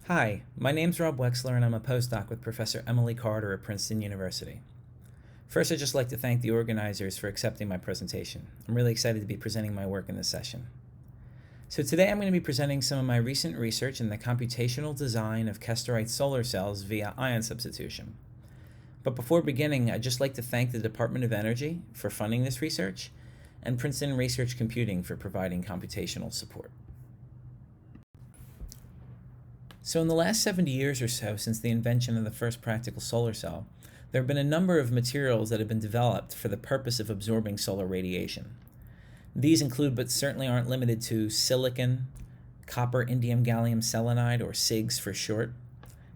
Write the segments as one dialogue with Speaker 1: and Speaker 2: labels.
Speaker 1: Hi, my name's Rob Wexler and I'm a postdoc with Professor Emily Carter at Princeton University. First, I'd just like to thank the organizers for accepting my presentation. I'm really excited to be presenting my work in this session. So today I'm going to be presenting some of my recent research in the computational design of Kesterite solar cells via ion substitution. But before beginning, I'd just like to thank the Department of Energy for funding this research and Princeton Research Computing for providing computational support. So in the last 70 years or so since the invention of the first practical solar cell, there have been a number of materials that have been developed for the purpose of absorbing solar radiation. These include, but certainly aren't limited to, silicon, copper indium gallium selenide, or CIGS for short,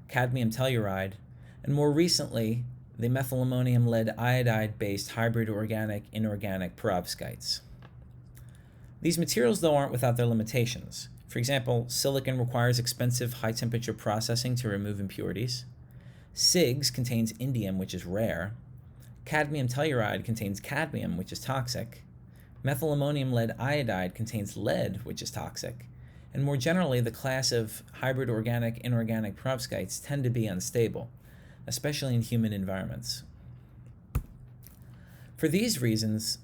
Speaker 1: cadmium telluride, and more recently, the methylammonium lead iodide-based hybrid organic-inorganic perovskites. These materials, though, aren't without their limitations. For example, silicon requires expensive high-temperature processing to remove impurities. CIGS contains indium, which is rare. Cadmium telluride contains cadmium, which is toxic. Methylammonium lead iodide contains lead, which is toxic. And more generally, the class of hybrid organic-inorganic perovskites tend to be unstable, especially in humid environments. For these reasons,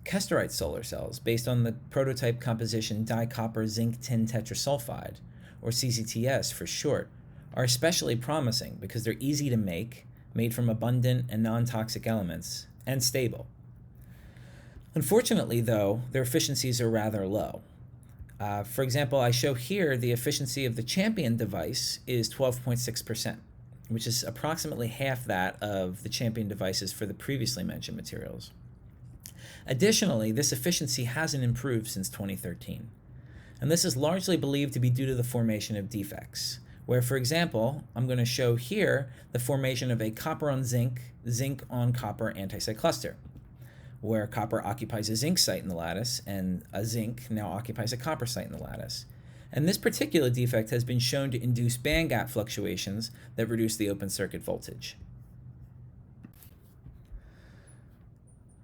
Speaker 1: Kesterite solar cells, based on the prototype composition dicopper zinc tin tetrasulfide, or CZTS for short, are especially promising because they're easy to make, made from abundant and non-toxic elements, and stable. Unfortunately, though, their efficiencies are rather low. For example, I show here the efficiency of the Champion device is 12.6%, which is approximately half that of the Champion devices for the previously mentioned materials. Additionally, this efficiency hasn't improved since 2013, and this is largely believed to be due to the formation of defects, where, for example, I'm going to show here the formation of a copper on zinc, zinc on copper antisite cluster, where copper occupies a zinc site in the lattice and a zinc now occupies a copper site in the lattice. And this particular defect has been shown to induce band gap fluctuations that reduce the open circuit voltage.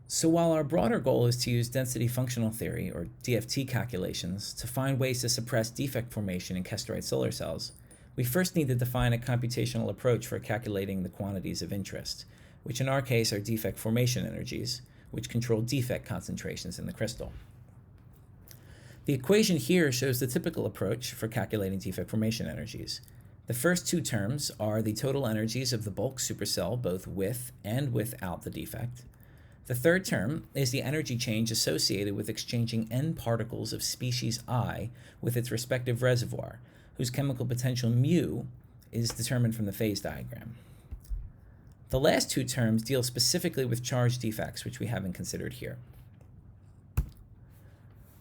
Speaker 1: So while our broader goal is to use density functional theory, or DFT calculations, to find ways to suppress defect formation in Kesterite solar cells, we first need to define a computational approach for calculating the quantities of interest, which in our case are defect formation energies, which control defect concentrations in the crystal. The equation here shows the typical approach for calculating defect formation energies. The first two terms are the total energies of the bulk supercell, both with and without the defect. The third term is the energy change associated with exchanging n particles of species I with its respective reservoir, whose chemical potential mu is determined from the phase diagram. The last two terms deal specifically with charge defects, which we haven't considered here.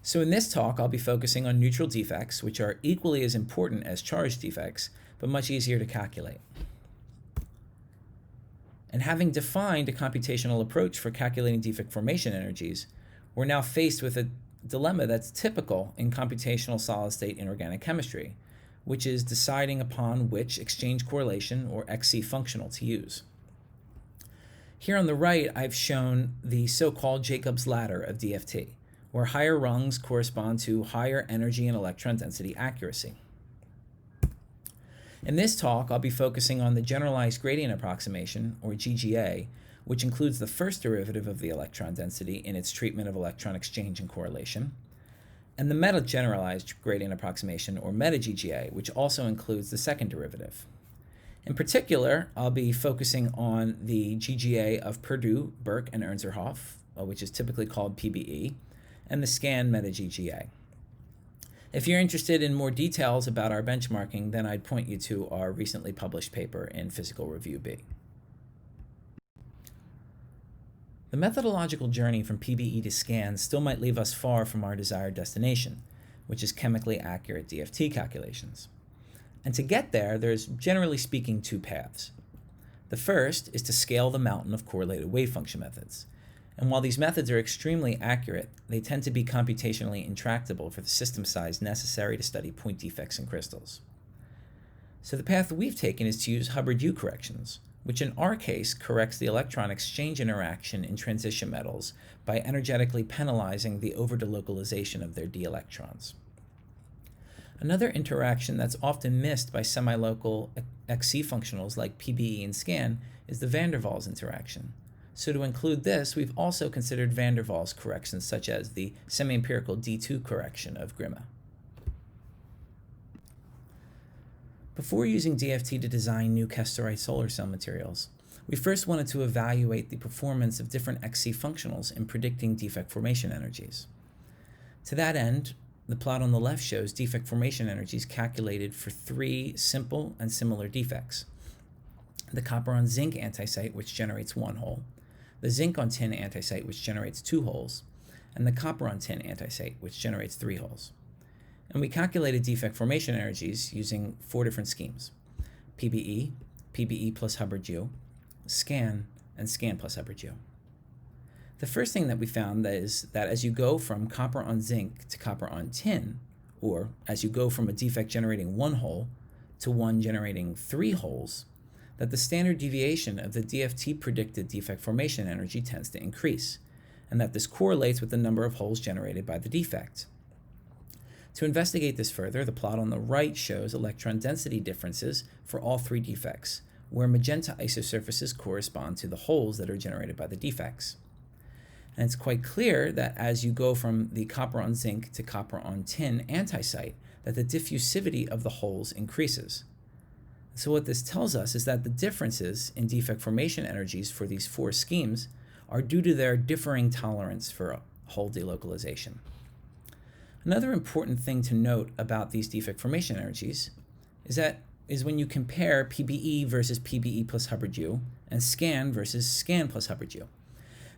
Speaker 1: So in this talk, I'll be focusing on neutral defects, which are equally as important as charge defects, but much easier to calculate. And having defined a computational approach for calculating defect formation energies, we're now faced with a dilemma that's typical in computational solid-state inorganic chemistry, which is deciding upon which exchange correlation, or XC functional, to use. Here on the right, I've shown the so-called Jacob's ladder of DFT, where higher rungs correspond to higher energy and electron density accuracy. In this talk, I'll be focusing on the generalized gradient approximation, or GGA, which includes the first derivative of the electron density in its treatment of electron exchange and correlation, and the meta-generalized gradient approximation, or meta-GGA, which also includes the second derivative. In particular, I'll be focusing on the GGA of Purdue, Burke, and Ernzerhoff, which is typically called PBE, and the SCAN meta-GGA. If you're interested in more details about our benchmarking, then I'd point you to our recently published paper in Physical Review B. The methodological journey from PBE to SCAN still might leave us far from our desired destination, which is chemically accurate DFT calculations. And to get there, there's, generally speaking, two paths. The first is to scale the mountain of correlated wave function methods. And while these methods are extremely accurate, they tend to be computationally intractable for the system size necessary to study point defects in crystals. So the path we've taken is to use Hubbard U corrections, which in our case corrects the electron exchange interaction in transition metals by energetically penalizing the over-delocalization of their d electrons. Another interaction that's often missed by semi-local XC functionals like PBE and SCAN is the van der Waals interaction. So to include this, we've also considered van der Waals corrections such as the semi-empirical D2 correction of Grimme. Before using DFT to design new Kesterite solar cell materials, we first wanted to evaluate the performance of different XC functionals in predicting defect formation energies. To that end, the plot on the left shows defect formation energies calculated for 3 simple and similar defects: the copper on zinc antisite, which generates 1 hole, the zinc on tin antisite, which generates 2 holes, and the copper on tin antisite, which generates 3 holes. And we calculated defect formation energies using 4 different schemes: PBE, PBE plus Hubbard U, SCAN, and SCAN plus Hubbard U. The first thing that we found is that as you go from copper on zinc to copper on tin, or as you go from a defect generating 1 hole to one generating 3 holes, that the standard deviation of the DFT predicted defect formation energy tends to increase, and that this correlates with the number of holes generated by the defect. To investigate this further, the plot on the right shows electron density differences for all 3 defects, where magenta isosurfaces correspond to the holes that are generated by the defects. And it's quite clear that as you go from the copper on zinc to copper on tin antisite, that the diffusivity of the holes increases. So what this tells us is that the differences in defect formation energies for these 4 schemes are due to their differing tolerance for hole delocalization. Another important thing to note about these defect formation energies is when you compare PBE versus PBE plus Hubbard U and SCAN versus SCAN plus Hubbard U.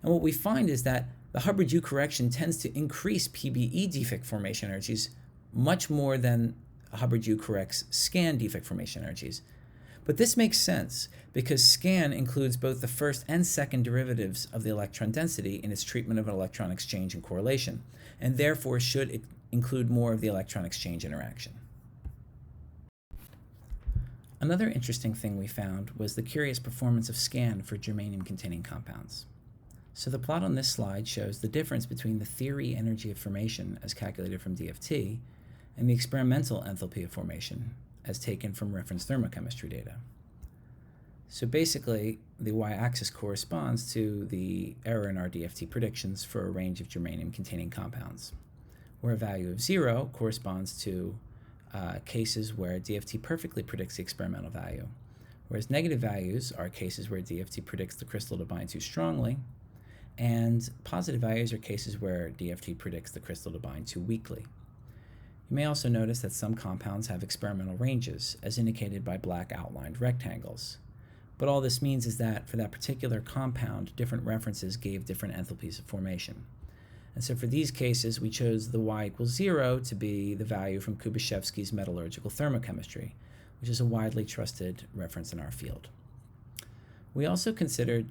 Speaker 1: And what we find is that the Hubbard U correction tends to increase PBE defect formation energies much more than Hubbard U corrects SCAN defect formation energies. But this makes sense because SCAN includes both the first and second derivatives of the electron density in its treatment of an electron exchange and correlation, and therefore should include more of the electron exchange interaction. Another interesting thing we found was the curious performance of SCAN for germanium-containing compounds. So the plot on this slide shows the difference between the theory energy of formation as calculated from DFT and the experimental enthalpy of formation as taken from reference thermochemistry data. So basically, the y-axis corresponds to the error in our DFT predictions for a range of germanium-containing compounds, where a value of 0 corresponds to cases where DFT perfectly predicts the experimental value, whereas negative values are cases where DFT predicts the crystal to bind too strongly, and positive values are cases where DFT predicts the crystal to bind too weakly. You may also notice that some compounds have experimental ranges, as indicated by black outlined rectangles. But all this means is that for that particular compound, different references gave different enthalpies of formation. And so for these cases, we chose the y equals 0 to be the value from Kubashevsky's metallurgical thermochemistry, which is a widely trusted reference in our field. We also considered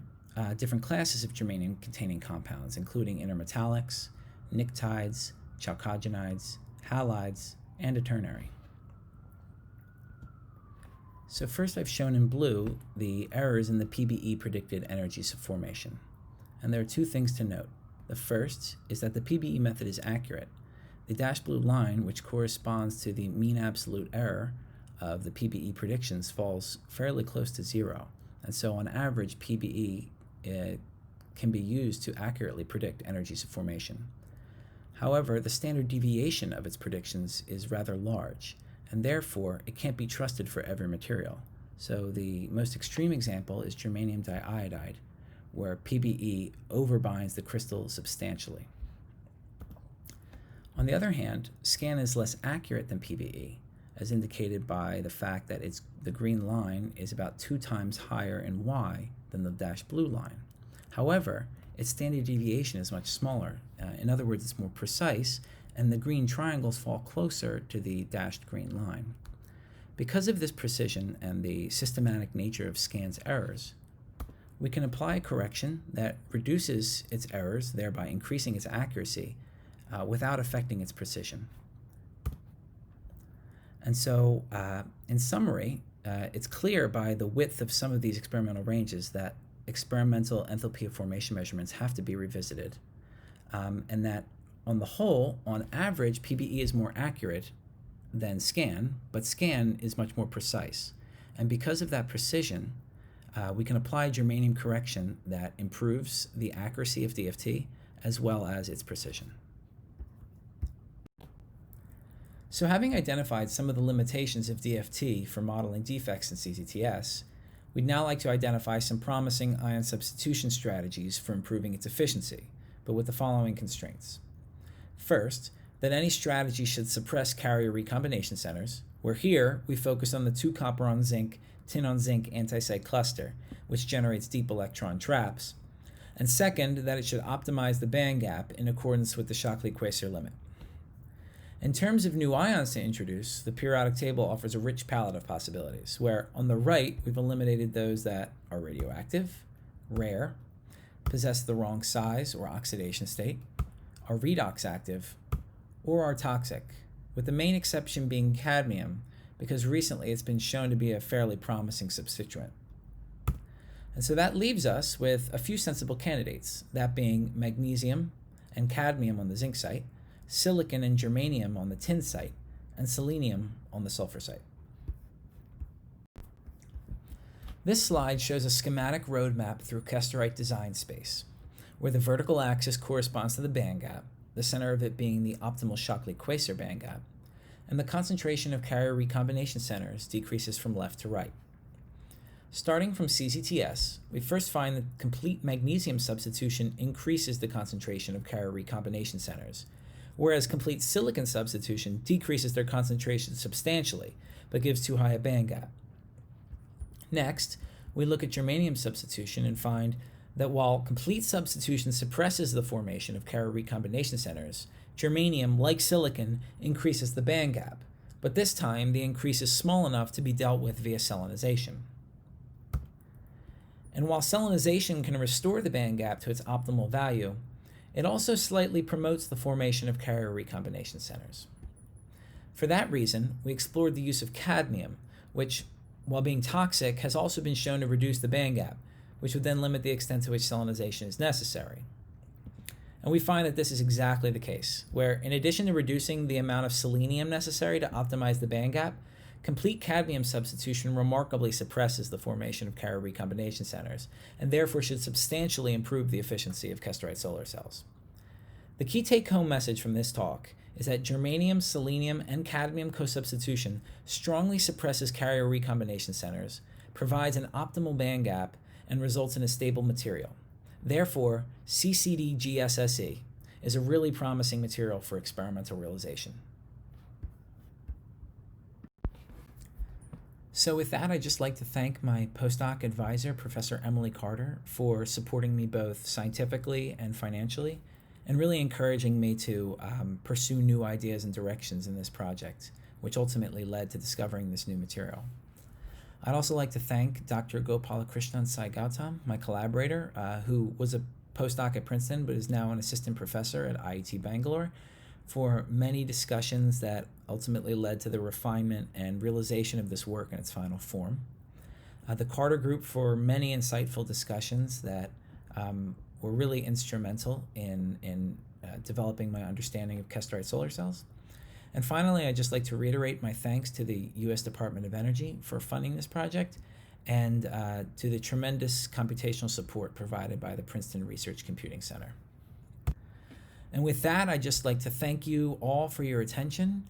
Speaker 1: different classes of germanium-containing compounds, including intermetallics, pnictides, chalcogenides, halides, and a ternary. So first I've shown in blue the errors in the PBE predicted energies of formation. And there are 2 things to note. The first is that the PBE method is accurate. The dashed blue line, which corresponds to the mean absolute error of the PBE predictions, falls fairly close to 0. And so on average, PBE can be used to accurately predict energies of formation. However, the standard deviation of its predictions is rather large, and therefore it can't be trusted for every material. So the most extreme example is germanium diiodide, where PBE overbinds the crystal substantially. On the other hand, SCAN is less accurate than PBE, as indicated by the fact that the green line is about 2 times higher in Y than the dashed blue line. However, its standard deviation is much smaller. In other words, it's more precise, and the green triangles fall closer to the dashed green line. Because of this precision and the systematic nature of SCAN's errors, we can apply a correction that reduces its errors, thereby increasing its accuracy, without affecting its precision. And so, in summary, it's clear by the width of some of these experimental ranges that experimental enthalpy of formation measurements have to be revisited, and that on the whole, on average, PBE is more accurate than scan, but scan is much more precise. And because of that precision, we can apply germanium correction that improves the accuracy of DFT as well as its precision. So having identified some of the limitations of DFT for modeling defects in CZTS, we'd now like to identify some promising ion substitution strategies for improving its efficiency, but with the following constraints. First, that any strategy should suppress carrier recombination centers, where here we focus on the 2-copper on zinc, tin on zinc anti-site cluster, which generates deep electron traps. And second, that it should optimize the band gap in accordance with the Shockley-Queisser limit. In terms of new ions to introduce, the periodic table offers a rich palette of possibilities, where on the right we've eliminated those that are radioactive, rare, possess the wrong size or oxidation state, are redox active, or are toxic, with the main exception being cadmium, because recently it's been shown to be a fairly promising substituent. And so that leaves us with a few sensible candidates, that being magnesium and cadmium on the zinc site, silicon and germanium on the tin site, and selenium on the sulfur site. This slide shows a schematic roadmap through Kesterite design space, where the vertical axis corresponds to the band gap, the center of it being the optimal Shockley-Queisser band gap, and the concentration of carrier recombination centers decreases from left to right. Starting from CZTS, we first find that complete magnesium substitution increases the concentration of carrier recombination centers, whereas complete silicon substitution decreases their concentration substantially, but gives too high a band gap. Next, we look at germanium substitution and find that while complete substitution suppresses the formation of carrier recombination centers, germanium, like silicon, increases the band gap, but this time the increase is small enough to be dealt with via selenization. And while selenization can restore the band gap to its optimal value, it also slightly promotes the formation of carrier recombination centers. For that reason, we explored the use of cadmium, which, while being toxic, has also been shown to reduce the band gap, which would then limit the extent to which selenization is necessary. And we find that this is exactly the case, where in addition to reducing the amount of selenium necessary to optimize the band gap, complete cadmium substitution remarkably suppresses the formation of carrier recombination centers, and therefore should substantially improve the efficiency of Kesterite solar cells. The key take-home message from this talk is that germanium, selenium, and cadmium co-substitution strongly suppresses carrier recombination centers, provides an optimal band gap, and results in a stable material. Therefore, CCD-GSSE is a really promising material for experimental realization. So with that, I'd just like to thank my postdoc advisor, Professor Emily Carter, for supporting me both scientifically and financially, and really encouraging me to pursue new ideas and directions in this project, which ultimately led to discovering this new material. I'd also like to thank Dr. Gopalakrishnan Sai Gautam, my collaborator, who was a postdoc at Princeton but is now an assistant professor at IIT Bangalore, for many discussions that ultimately led to the refinement and realization of this work in its final form. The Carter Group for many insightful discussions that were really instrumental in developing my understanding of Kesterite solar cells. And finally, I'd just like to reiterate my thanks to the U.S. Department of Energy for funding this project, and to the tremendous computational support provided by the Princeton Research Computing Center. And with that, I'd just like to thank you all for your attention.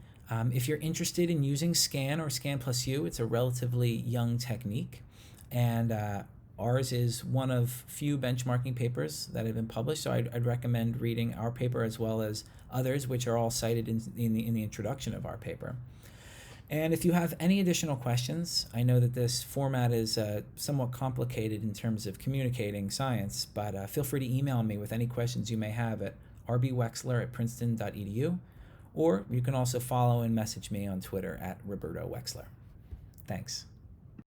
Speaker 1: If you're interested in using SCAN or SCAN plus U, it's a relatively young technique, and ours is one of few benchmarking papers that have been published, so I'd recommend reading our paper as well as others, which are all cited in the introduction of our paper. And if you have any additional questions, I know that this format is somewhat complicated in terms of communicating science, but feel free to email me with any questions you may have at rbwexler@princeton.edu, or you can also follow and message me on Twitter at Roberto Wexler. Thanks.